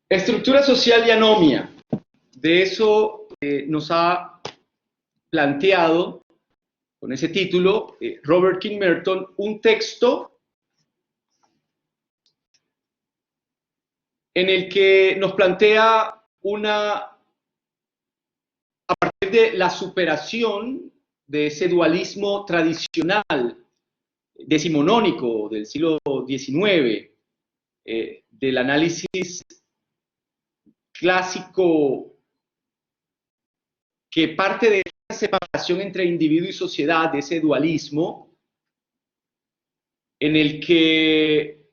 Estructura social y anomia. De eso nos ha planteado, con ese título, Robert King Merton, un texto en el que nos plantea a partir de la superación de ese dualismo tradicional, decimonónico del siglo XIX, del análisis clásico que parte de esa separación entre individuo y sociedad, de ese dualismo, en el que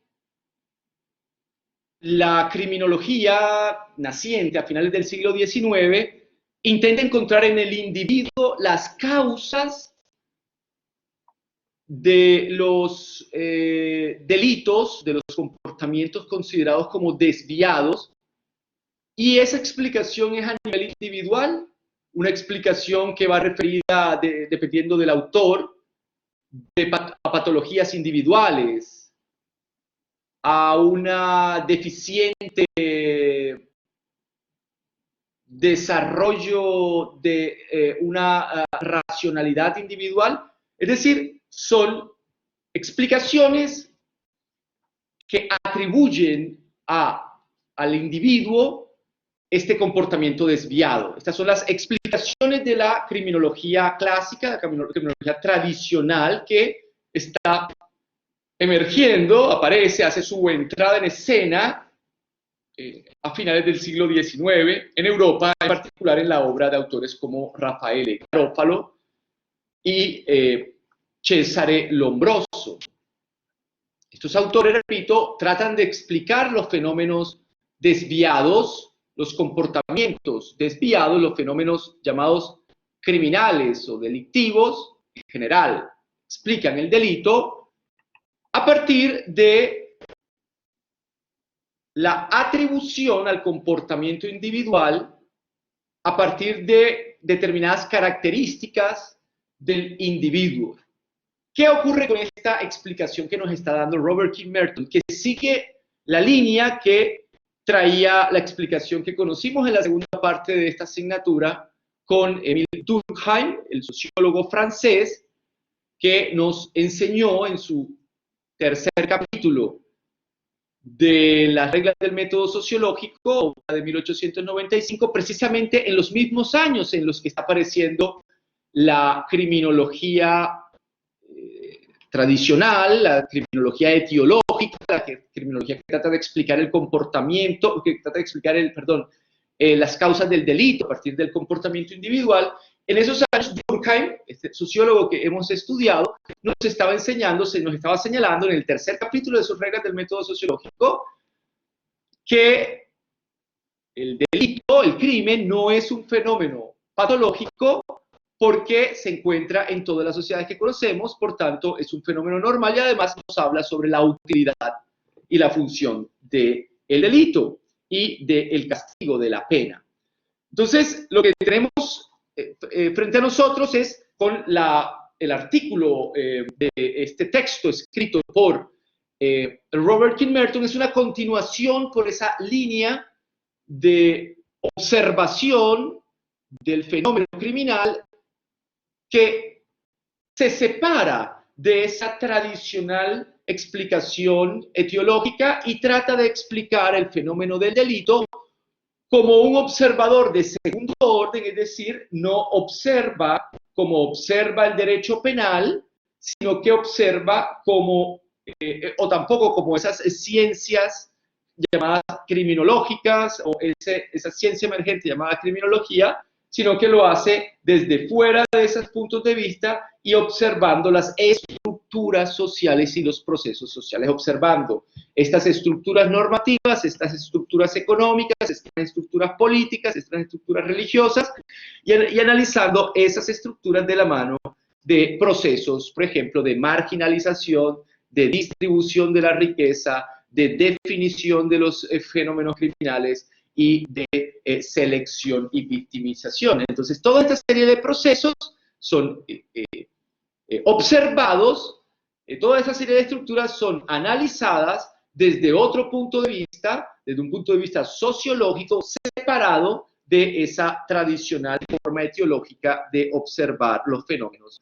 la criminología naciente a finales del siglo XIX intenta encontrar en el individuo las causas de los delitos, de los comportamientos considerados como desviados, y esa explicación es a nivel individual, una explicación que va referida, dependiendo del autor, a patologías individuales, a una deficiente desarrollo de una racionalidad individual. Es decir, son explicaciones que atribuyen al individuo este comportamiento desviado. Estas son las explicaciones de la criminología clásica, la criminología tradicional, que está emergiendo, aparece, hace su entrada en escena a finales del siglo XIX en Europa, en particular en la obra de autores como Raffaele Garofalo y Cesare Lombroso. Estos autores, repito, tratan de explicar los fenómenos desviados, los comportamientos desviados, los fenómenos llamados criminales o delictivos en general. Explican el delito a partir de la atribución al comportamiento individual, a partir de determinadas características del individuo. ¿Qué ocurre con esta explicación que nos está dando Robert King Merton? Que sigue la línea que traía la explicación que conocimos en la segunda parte de esta asignatura con Émile Durkheim, el sociólogo francés, que nos enseñó en su tercer capítulo de las reglas del método sociológico, de 1895, precisamente en los mismos años en los que está apareciendo la criminología tradicional, la criminología etiológica, la criminología que trata de explicar el comportamiento, que trata de explicar las causas del delito a partir del comportamiento individual. En esos años, Durkheim, este sociólogo que hemos estudiado, nos estaba enseñando, nos estaba señalando en el tercer capítulo de sus reglas del método sociológico, que el delito, el crimen, no es un fenómeno patológico porque se encuentra en todas las sociedades que conocemos, por tanto, es un fenómeno normal y además nos habla sobre la utilidad y la función del delito y del castigo, de la pena. Entonces, lo que tenemos frente a nosotros es con el artículo de este texto escrito por Robert King Merton, es una continuación por esa línea de observación del fenómeno criminal que se separa de esa tradicional explicación etiológica y trata de explicar el fenómeno del delito como un observador de segundo orden, es decir, no observa como observa el derecho penal, sino que observa como, o tampoco como esas ciencias llamadas criminológicas o esa ciencia emergente llamada criminología, sino que lo hace desde fuera de esos puntos de vista y observando las estructuras sociales y los procesos sociales, observando estas estructuras normativas, estas estructuras económicas, estas estructuras políticas, estas estructuras religiosas, y analizando esas estructuras de la mano de procesos, por ejemplo, de marginalización, de distribución de la riqueza, de definición de los fenómenos criminales y de selección y victimización. Entonces, toda esta serie de procesos son observados, toda esa serie de estructuras son analizadas desde otro punto de vista, desde un punto de vista sociológico, separado de esa tradicional forma etiológica de observar los fenómenos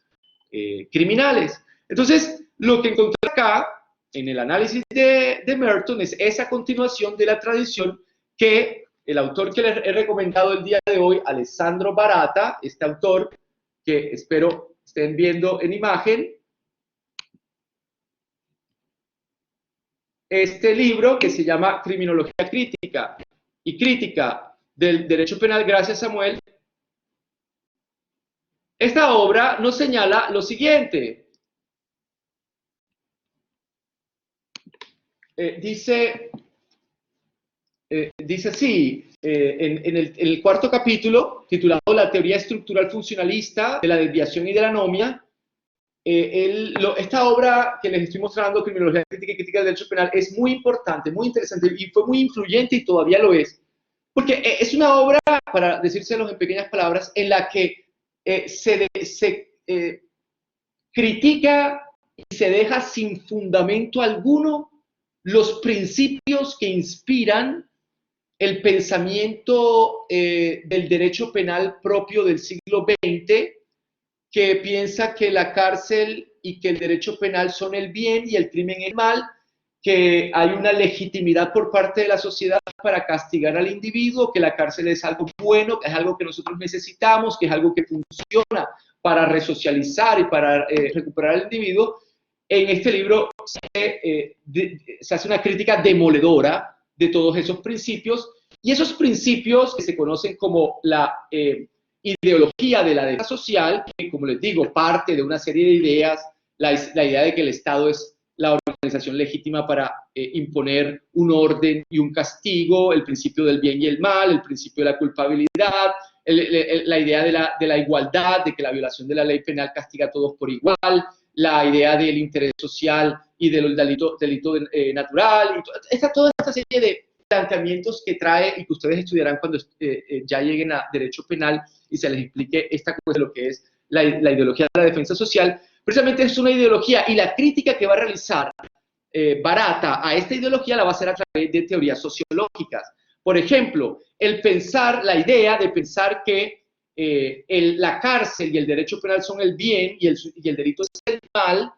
criminales. Entonces, lo que encontré acá en el análisis de Merton es esa continuación de la tradición que el autor que les he recomendado el día de hoy, Alessandro Baratta, este autor que espero estén viendo en imagen, este libro que se llama Criminología Crítica y Crítica del Derecho Penal, gracias Samuel. Esta obra nos señala lo siguiente. Dice así, en el cuarto capítulo, titulado La teoría estructural funcionalista de la desviación y de la anomia, esta obra que les estoy mostrando, Criminología Crítica y Crítica del Derecho Penal, es muy importante, muy interesante y fue muy influyente y todavía lo es. Porque es una obra, para decírselos en pequeñas palabras, en la que se critica y se deja sin fundamento alguno los principios que inspiran el pensamiento del derecho penal propio del siglo XX, que piensa que la cárcel y que el derecho penal son el bien y el crimen el mal, que hay una legitimidad por parte de la sociedad para castigar al individuo, que la cárcel es algo bueno, que es algo que nosotros necesitamos, que es algo que funciona para resocializar y para recuperar al individuo. En este libro se hace una crítica demoledora de todos esos principios, y esos principios que se conocen como la ideología de la defensa social, que como les digo, parte de una serie de ideas, la idea de que el Estado es la organización legítima para imponer un orden y un castigo, el principio del bien y el mal, el principio de la culpabilidad, la idea de la igualdad, de que la violación de la ley penal castiga a todos por igual, la idea del interés social y del delito natural, y toda esta serie de planteamientos que trae y que ustedes estudiarán cuando ya lleguen a derecho penal y se les explique esta cosa de lo que es la ideología de la defensa social. Precisamente es una ideología, y la crítica que va a realizar Baratta a esta ideología la va a hacer a través de teorías sociológicas. Por ejemplo, la idea de pensar que la cárcel y el derecho penal son el bien y el delito es el mal,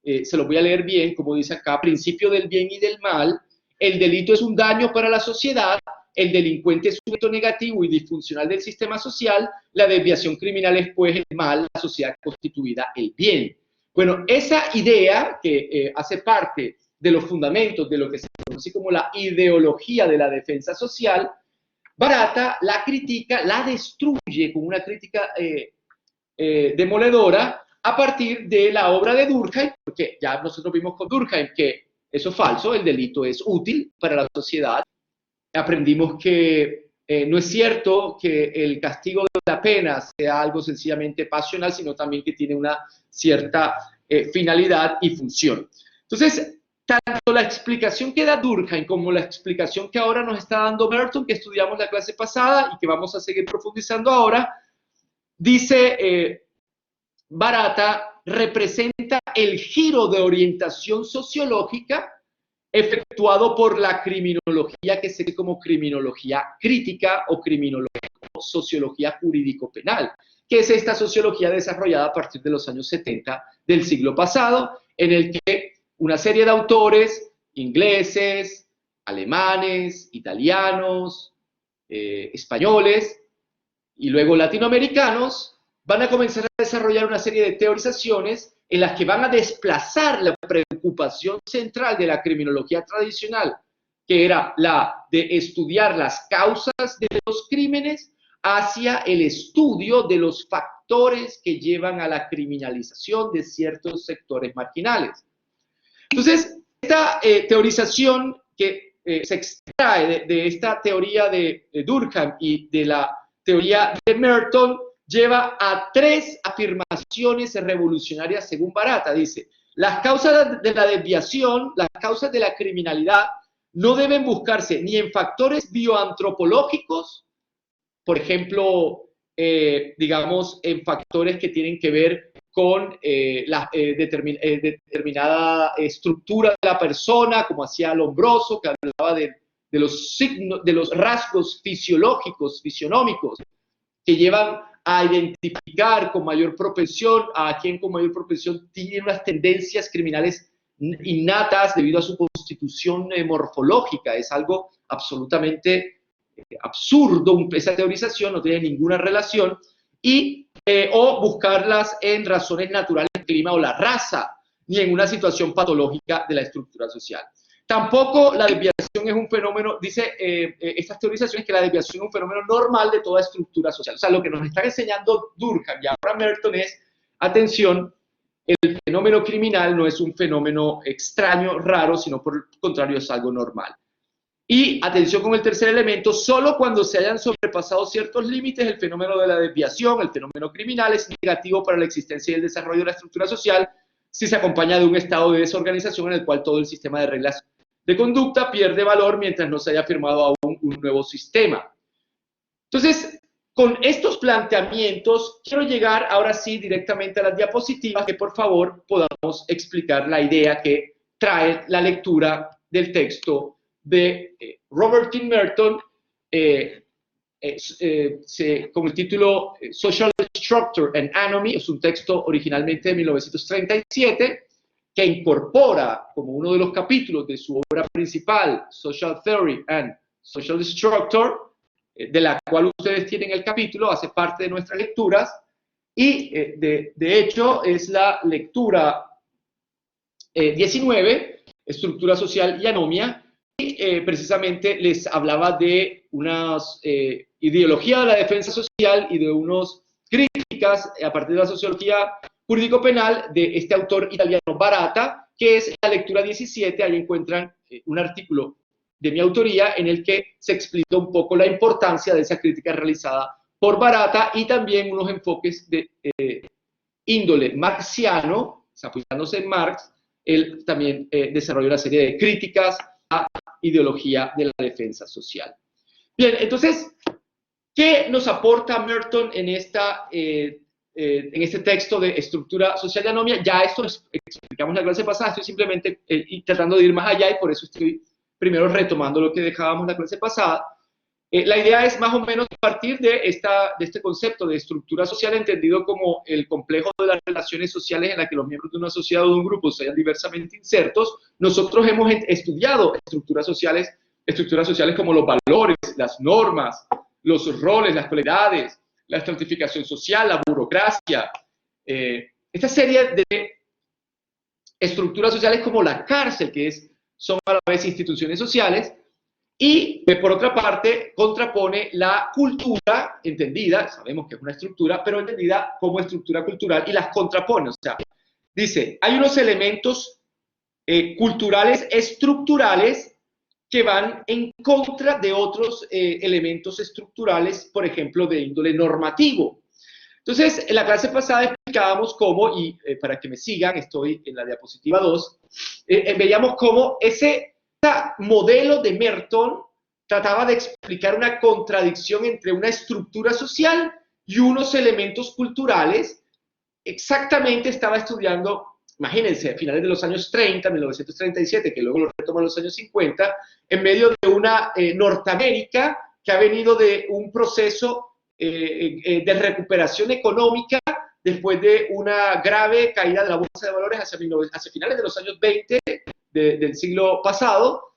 se lo voy a leer bien, como dice acá, principio del bien y del mal, el delito es un daño para la sociedad, el delincuente es un sujeto negativo y disfuncional del sistema social, la desviación criminal es pues el mal, la sociedad constituida el bien. Bueno, esa idea que hace parte de los fundamentos de lo que se conoce como la ideología de la defensa social, Baratta la critica, la destruye con una crítica demoledora a partir de la obra de Durkheim, porque ya nosotros vimos con Durkheim que eso es falso, el delito es útil para la sociedad. Aprendimos que no es cierto que el castigo de la pena sea algo sencillamente pasional, sino también que tiene una cierta finalidad y función. Entonces, tanto la explicación que da Durkheim como la explicación que ahora nos está dando Merton, que estudiamos la clase pasada y que vamos a seguir profundizando ahora, dice Baratta, representa el giro de orientación sociológica efectuado por la criminología que se ve como criminología crítica o sociología jurídico-penal, que es esta sociología desarrollada a partir de los años 70 del siglo pasado, en el que una serie de autores ingleses, alemanes, italianos, españoles y luego latinoamericanos van a comenzar a desarrollar una serie de teorizaciones en las que van a desplazar la preocupación central de la criminología tradicional, que era la de estudiar las causas de los crímenes, hacia el estudio de los factores que llevan a la criminalización de ciertos sectores marginales. Entonces, esta teorización que se extrae de esta teoría de Durkheim y de la teoría de Merton lleva a tres afirmaciones revolucionarias según Baratta. Dice, las causas de la desviación, las causas de la criminalidad no deben buscarse ni en factores bioantropológicos, por ejemplo, digamos, en factores que tienen que ver con la determinada estructura de la persona, como hacía Lombroso, que hablaba los signos, de los rasgos fisiológicos, fisionómicos, que llevan a identificar con mayor propensión a quien con mayor propensión tiene unas tendencias criminales innatas debido a su constitución morfológica. Es algo absolutamente absurdo, esa teorización no tiene ninguna relación, o buscarlas en razones naturales del clima o la raza, ni en una situación patológica de la estructura social. Tampoco la desviación es un fenómeno, dice estas teorizaciones, que la desviación es un fenómeno normal de toda estructura social. O sea, lo que nos están enseñando Durkheim y ahora Merton es, atención, el fenómeno criminal no es un fenómeno extraño, raro, sino por el contrario es algo normal. Y atención con el tercer elemento, solo cuando se hayan sobrepasado ciertos límites, el fenómeno de la desviación, el fenómeno criminal, es negativo para la existencia y el desarrollo de la estructura social si se acompaña de un estado de desorganización en el cual todo el sistema de reglas de conducta pierde valor mientras no se haya firmado aún un nuevo sistema. Entonces, con estos planteamientos, quiero llegar ahora sí directamente a las diapositivas, que por favor podamos explicar la idea que trae la lectura del texto de Robert T. Merton, con el título Social Structure and Anomy. Es un texto originalmente de 1937, que incorpora como uno de los capítulos de su obra principal, Social Theory and Social Structure, de la cual ustedes tienen el capítulo, hace parte de nuestras lecturas, y de hecho es la lectura 19, Estructura Social y Anomia, y precisamente les hablaba de unas ideología de la defensa social y de unas críticas a partir de la sociología jurídico-penal de este autor italiano Barata, que es la lectura 17. Ahí encuentran un artículo de mi autoría en el que se explica un poco la importancia de esa crítica realizada por Barata y también unos enfoques de índole marxiano, apoyándose en Marx. Él también desarrolló una serie de críticas a ideología de la defensa social. Bien, entonces, ¿qué nos aporta Merton en este texto de Estructura Social y Anomia? Ya esto explicamos la clase pasada, estoy simplemente tratando de ir más allá y por eso estoy primero retomando lo que dejábamos la clase pasada. La idea es más o menos partir de este concepto de estructura social entendido como el complejo de las relaciones sociales en la que los miembros de una sociedad o de un grupo sean diversamente insertos. Nosotros hemos estudiado estructuras sociales como los valores, las normas, los roles, las cualidades, la estratificación social, la burocracia, esta serie de estructuras sociales como la cárcel, que son a la vez instituciones sociales, y por otra parte contrapone la cultura, entendida, sabemos que es una estructura, pero entendida como estructura cultural, y las contrapone. O sea, dice, hay unos elementos culturales estructurales que van en contra de otros elementos estructurales, por ejemplo, de índole normativo. Entonces, en la clase pasada explicábamos cómo, y para que me sigan, estoy en la diapositiva 2, veíamos cómo ese modelo de Merton trataba de explicar una contradicción entre una estructura social y unos elementos culturales. Exactamente estaba estudiando, imagínense, a finales de los años 30, 1937, que luego lo retoma en los años 50, en medio de una Norteamérica que ha venido de un proceso de recuperación económica después de una grave caída de la bolsa de valores hacia finales de los años 20 del siglo pasado,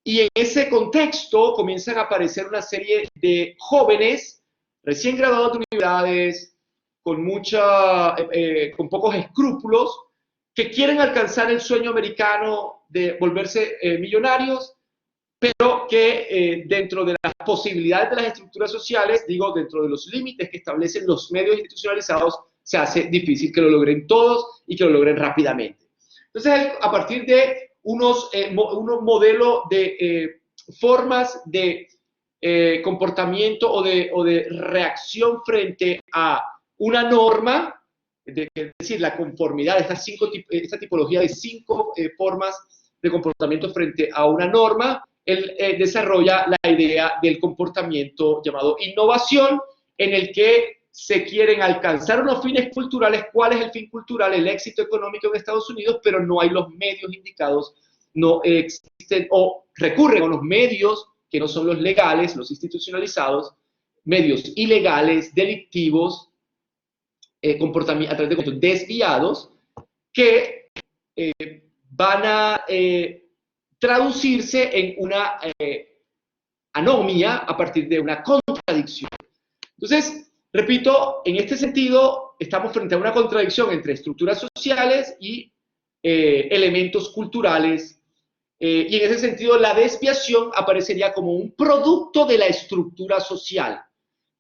y en ese contexto comienzan a aparecer una serie de jóvenes recién graduados de universidades, con pocos escrúpulos, que quieren alcanzar el sueño americano de volverse millonarios, pero que dentro de las posibilidades de las estructuras sociales, digo, dentro de los límites que establecen los medios institucionalizados, se hace difícil que lo logren todos y que lo logren rápidamente. Entonces, a partir de unos modelos de formas de comportamiento o de reacción frente a una norma, es decir, la conformidad, esta tipología de 5 formas de comportamiento frente a una norma, él desarrolla la idea del comportamiento llamado innovación, en el que se quieren alcanzar unos fines culturales. ¿Cuál es el fin cultural? El éxito económico en Estados Unidos, pero no hay los medios indicados, no existe existen o recurren a los medios que no son los legales, los institucionalizados, medios ilegales, delictivos, a través de comportamientos desviados, que van a traducirse en una anomia a partir de una contradicción. Entonces, repito, en este sentido, estamos frente a una contradicción entre estructuras sociales y elementos culturales, y en ese sentido la desviación aparecería como un producto de la estructura social,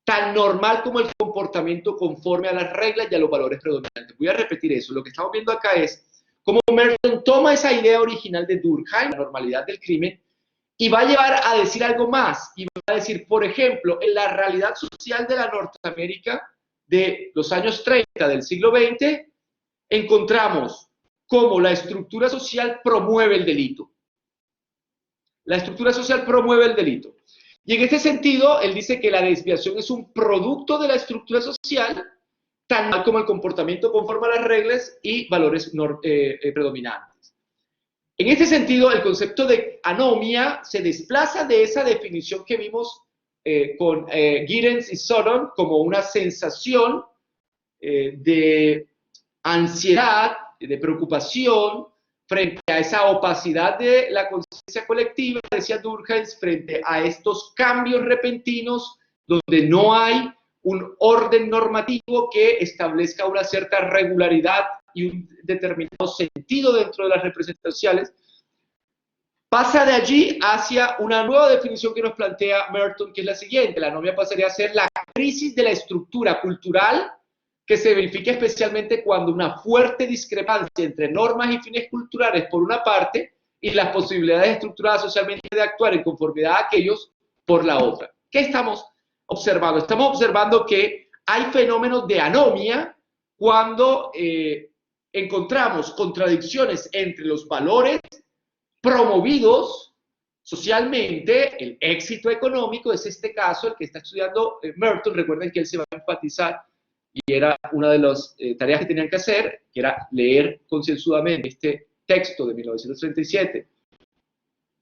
tan normal como el comportamiento conforme a las reglas y a los valores predominantes. Voy a repetir eso. Lo que estamos viendo acá es cómo Merton toma esa idea original de Durkheim, la normalidad del crimen, y va a llevar a decir algo más. Y va a decir, por ejemplo, en la realidad social de la Norteamérica de los años 30 del siglo XX, encontramos cómo la estructura social promueve el delito. La estructura social promueve el delito. Y en este sentido, él dice que la desviación es un producto de la estructura social, tan mal como el comportamiento conforme a las reglas y valores predominantes. En este sentido, el concepto de anomia se desplaza de esa definición que vimos con Giddens y Sutton como una sensación de ansiedad, de preocupación, frente a esa opacidad de la conciencia colectiva, decía Durkheim, frente a estos cambios repentinos donde no hay un orden normativo que establezca una cierta regularidad y un determinado sentido dentro de las representaciones sociales, pasa de allí hacia una nueva definición que nos plantea Merton, que es la siguiente: la anomia pasaría a ser la crisis de la estructura cultural que se verifica especialmente cuando una fuerte discrepancia entre normas y fines culturales por una parte y las posibilidades estructuradas socialmente de actuar en conformidad a aquellos por la otra. ¿Qué estamos observando? Estamos observando que hay fenómenos de anomia cuando encontramos contradicciones entre los valores promovidos socialmente. El éxito económico es este caso, el que está estudiando Merton. Recuerden que él se va a enfatizar, y era una de las tareas que tenían que hacer, que era leer concienzudamente este texto de 1937,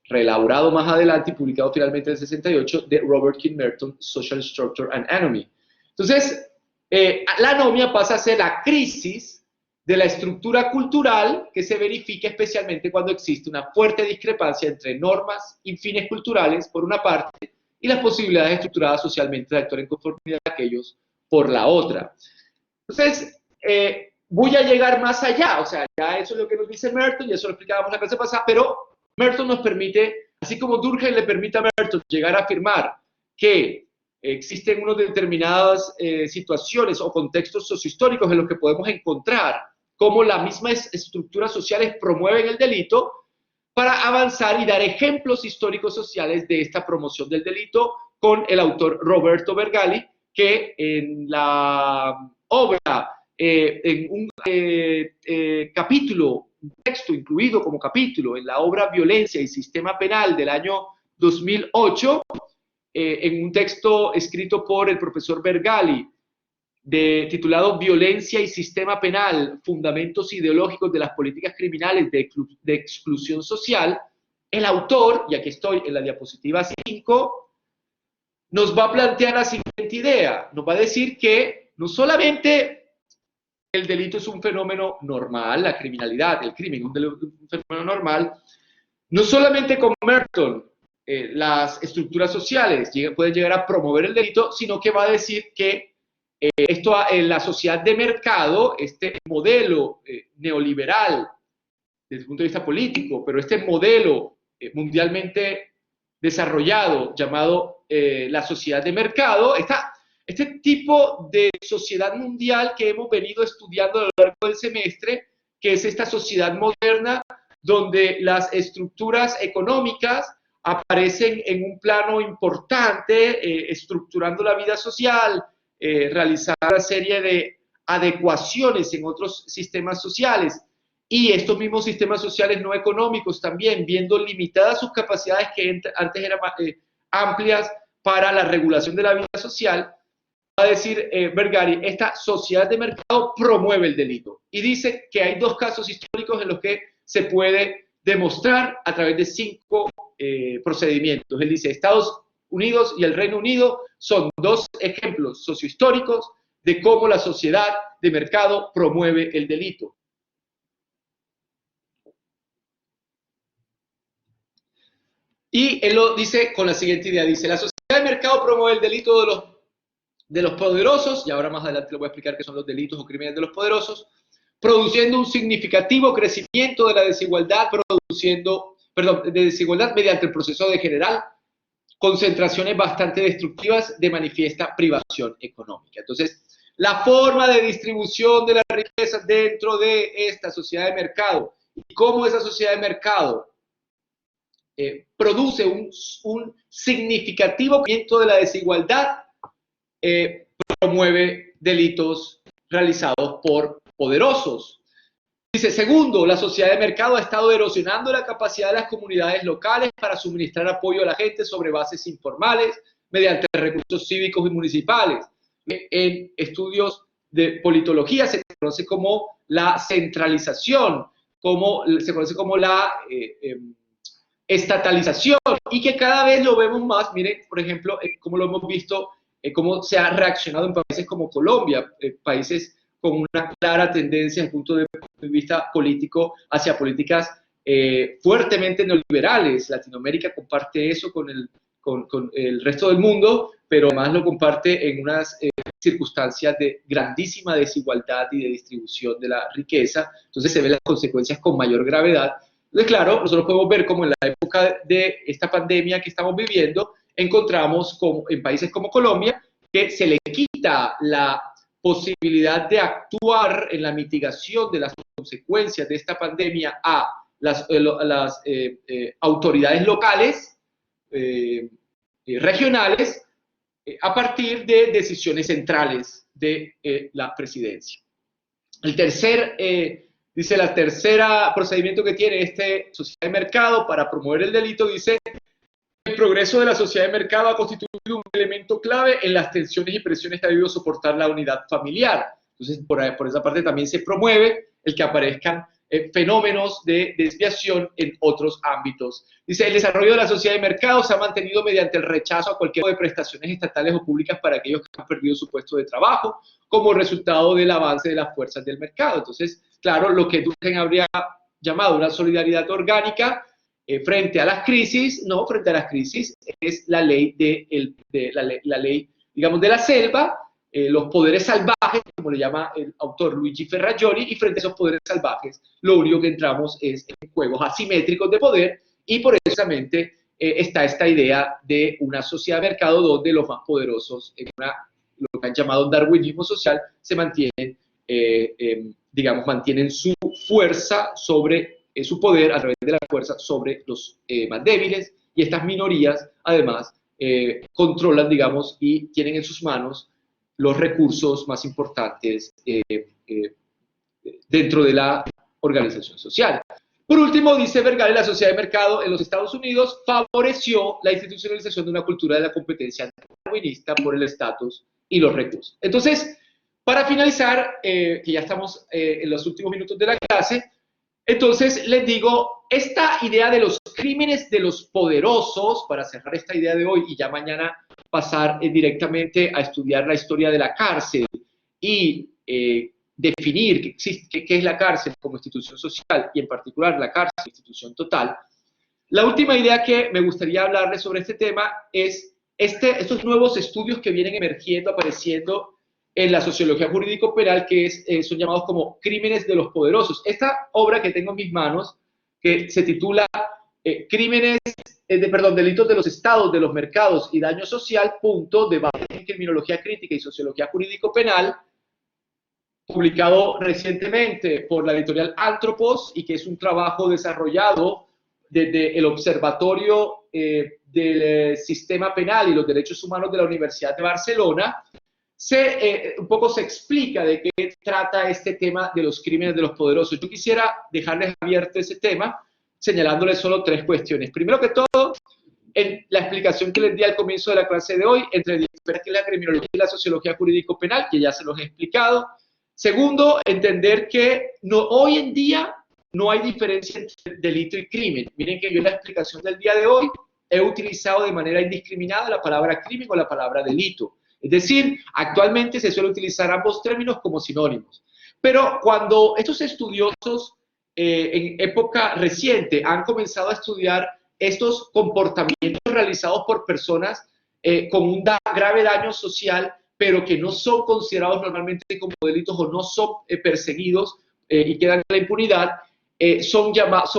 reelaborado más adelante y publicado finalmente en el 68, de Robert King Merton, Social Structure and Anomy. Entonces, la anomia pasa a ser la crisis de la estructura cultural que se verifica especialmente cuando existe una fuerte discrepancia entre normas y fines culturales, por una parte, y las posibilidades estructuradas socialmente de actuar en conformidad a aquellos por la otra. Entonces, voy a llegar más allá, o sea, ya eso es lo que nos dice Merton, y eso lo explicábamos la clase pasada, pero Merton nos permite, así como Durkheim le permite a Merton llegar a afirmar que existen unas determinadas situaciones o contextos sociohistóricos en los que podemos encontrar cómo las mismas estructuras sociales promueven el delito, para avanzar y dar ejemplos históricos sociales de esta promoción del delito con el autor Roberto Vergali, que en la obra, en un capítulo, un texto incluido como capítulo en la obra Violencia y Sistema Penal del año 2008, en un texto escrito por el profesor Vergali, titulado Violencia y Sistema Penal, Fundamentos Ideológicos de las Políticas Criminales de Exclusión Social, el autor, y aquí estoy en la diapositiva 5, nos va a plantear la siguiente idea. Nos va a decir que no solamente el delito es un fenómeno normal, la criminalidad, el crimen, un fenómeno normal, no solamente con Merton las estructuras sociales pueden llegar a promover el delito, sino que va a decir que esto en la sociedad de mercado, este modelo neoliberal desde el punto de vista político, pero este modelo mundialmente desarrollado llamado la sociedad de mercado, este tipo de sociedad mundial que hemos venido estudiando a lo largo del semestre, que es esta sociedad moderna donde las estructuras económicas aparecen en un plano importante, estructurando la vida social, realizar una serie de adecuaciones en otros sistemas sociales, y estos mismos sistemas sociales no económicos también, viendo limitadas sus capacidades que antes eran amplias para la regulación de la vida social, va a decir Vergali, esta sociedad de mercado promueve el delito. Y dice que hay dos casos históricos en los que se puede demostrar a través de 5 procedimientos. Él dice, Estados Unidos y el Reino Unido son 2 ejemplos sociohistóricos de cómo la sociedad de mercado promueve el delito. Y él lo dice con la siguiente idea, dice, la sociedad de mercado promueve el delito de los poderosos, y ahora más adelante le voy a explicar qué son los delitos o crímenes de los poderosos, produciendo un significativo crecimiento de la desigualdad, de desigualdad mediante el proceso de general concentraciones bastante destructivas de manifiesta privación económica. Entonces, la forma de distribución de la riqueza dentro de esta sociedad de mercado y cómo esa sociedad de mercado produce un significativo crecimiento de la desigualdad, promueve delitos realizados por poderosos. Dice, segundo, la sociedad de mercado ha estado erosionando la capacidad de las comunidades locales para suministrar apoyo a la gente sobre bases informales mediante recursos cívicos y municipales. En estudios de politología se conoce como la centralización, se conoce como la estatalización, y que cada vez lo vemos más. Miren, por ejemplo, como lo hemos visto, cómo se ha reaccionado en países como Colombia, países con una clara tendencia desde el punto de vista político hacia políticas fuertemente neoliberales. Latinoamérica comparte eso con el resto del mundo, pero además lo comparte en unas circunstancias de grandísima desigualdad y de distribución de la riqueza. Entonces se ven las consecuencias con mayor gravedad. Entonces, claro, nosotros podemos ver cómo en la época de esta pandemia que estamos viviendo, encontramos en países como Colombia que se le quita la posibilidad de actuar en la mitigación de las consecuencias de esta pandemia a las autoridades locales, regionales, a partir de decisiones centrales de la presidencia. El tercer, dice, la tercera procedimiento que tiene esta sociedad de mercado para promover el delito, dice, el progreso de la sociedad de mercado ha constituido un elemento clave en las tensiones y presiones que ha debido soportar la unidad familiar. Entonces, por esa parte también se promueve el que aparezcan fenómenos de desviación en otros ámbitos. Dice, el desarrollo de la sociedad de mercado se ha mantenido mediante el rechazo a cualquier tipo de prestaciones estatales o públicas para aquellos que han perdido su puesto de trabajo como resultado del avance de las fuerzas del mercado. Entonces, claro, lo que Durkheim habría llamado una solidaridad orgánica frente a las crisis, no, frente a las crisis es la ley la ley, digamos, de la selva, los poderes salvajes, como le llama el autor Luigi Ferrajoli, y frente a esos poderes salvajes, lo único que entramos es en juegos asimétricos de poder, y por eso precisamente está esta idea de una sociedad de mercado donde los más poderosos, lo que han llamado darwinismo social, se mantienen, digamos, mantienen su fuerza sobre su poder a través de la fuerza sobre los más débiles, y estas minorías, además, controlan, digamos, y tienen en sus manos los recursos más importantes dentro de la organización social. Por último, dice Vergara, la sociedad de mercado en los Estados Unidos favoreció la institucionalización de una cultura de la competencia darwinista por el estatus y los recursos. Entonces, para finalizar, que ya estamos en los últimos minutos de la clase, entonces les digo, esta idea de los crímenes de los poderosos, para cerrar esta idea de hoy y ya mañana pasar directamente a estudiar la historia de la cárcel y definir qué es la cárcel como institución social y en particular la cárcel institución total. La última idea que me gustaría hablarles sobre este tema es estos nuevos estudios que vienen emergiendo, apareciendo en la sociología jurídico-penal, que son llamados como crímenes de los poderosos. Esta obra que tengo en mis manos, que se titula Delitos de los estados, de los mercados y daño social, debate en criminología crítica y sociología jurídico-penal, publicado recientemente por la editorial Antropos, y que es un trabajo desarrollado desde el Observatorio del Sistema Penal y los Derechos Humanos de la Universidad de Barcelona. Un poco se explica de qué trata este tema de los crímenes de los poderosos. Yo quisiera dejarles abierto ese tema, señalándoles solo 3 cuestiones. Primero que todo, en la explicación que les di al comienzo de la clase de hoy, entre la criminología y la sociología jurídico-penal, que ya se los he explicado. Segundo, entender que hoy en día no hay diferencia entre delito y crimen. Miren que yo en la explicación del día de hoy he utilizado de manera indiscriminada la palabra crimen o la palabra delito. Es decir, actualmente se suele utilizar ambos términos como sinónimos. Pero cuando estos estudiosos en época reciente han comenzado a estudiar estos comportamientos realizados por personas con un grave daño social, pero que no son considerados normalmente como delitos o no son perseguidos y quedan en la impunidad, ha sido llamados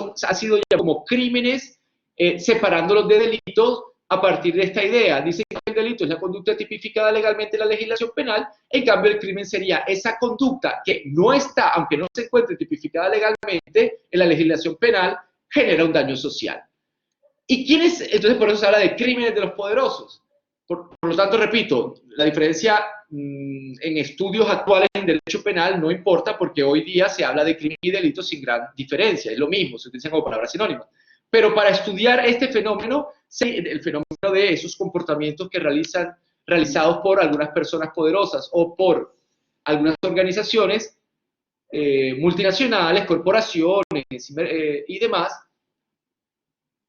como crímenes, separándolos de delitos a partir de esta idea. Dice que el delito es la conducta tipificada legalmente en la legislación penal, en cambio el crimen sería esa conducta que no está, aunque no se encuentre tipificada legalmente en la legislación penal, genera un daño social. ¿Y quiénes? Entonces por eso se habla de crímenes de los poderosos. Por lo tanto, repito, la diferencia en estudios actuales en derecho penal no importa porque hoy día se habla de crimen y delito sin gran diferencia, es lo mismo, se utilizan como palabras sinónimas. Pero para estudiar este fenómeno, el fenómeno de esos comportamientos que realizados por algunas personas poderosas o por algunas organizaciones multinacionales, corporaciones y demás,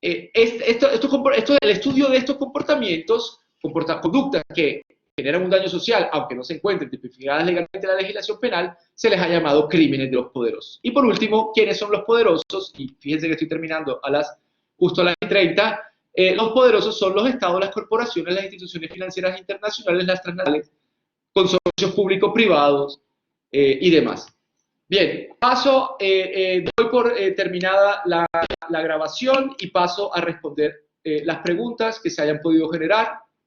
el estudio de estos comportamientos, conductas que generan un daño social, aunque no se encuentren tipificadas legalmente en la legislación penal, se les ha llamado crímenes de los poderosos. Y por último, ¿quiénes son los poderosos? Y fíjense que estoy terminando justo a las 30. Los poderosos son los estados, las corporaciones, las instituciones financieras internacionales, las transnacionales, consorcios público-privados y demás. Bien, doy por terminada la grabación y paso a responder las preguntas que se hayan podido generar.